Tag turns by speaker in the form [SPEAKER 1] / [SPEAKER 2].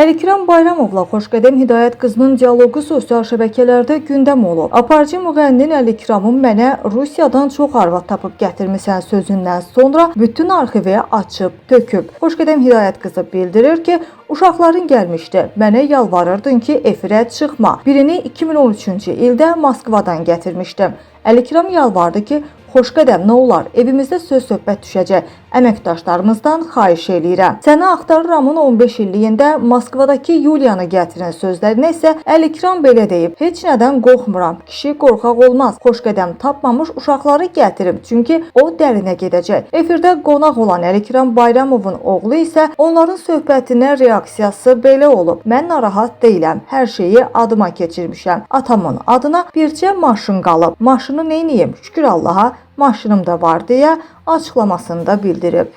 [SPEAKER 1] Əlikram Bayramovla Xoşqədəm Hidayət qızının dialoqu sosial şəbəkələrdə gündəm olub. Aparıcı müğənninin Əlikramın "Mənə Rusiyadan çox arvad tapıb gətirmisən" sözündən sonra bütün arxivi açıb, töküb. Xoşqədəm Hidayət qızı bildirir ki, uşaqların gəlmişdi. Mənə yalvarırdın ki, efirə çıxma. Birini 2013-cü ildə Moskvadan gətirmişdim. Əlikram yalvardı ki, Xoşqədəm, nə olar, evimizdə söz-söhbət düşəcək. Əməkdaşlarımızdan xahiş eləyirəm. Səni axtarıramın 15 illiyində Moskvadakı Yuliyanı gətirin sözlərinə isə Əlikram belə deyib: Heç nədən qorxmuram. Kişi qorxaq olmaz. Xoşqədəm tapmamış uşaqları gətirib, çünki o dərinə gedəcək. Efirdə qonaq olan Əlikram Bayramovun oğlu isə onların söhbətinə reaksiyası belə olub: Mən narahat deyiləm. Hər şeyi adıma keçirmişəm. Atamın adına bircə maşın qalıb. Maşını neyniyim? Şükür Allaha, maşınım da var deyə açıqlamasında bildirib.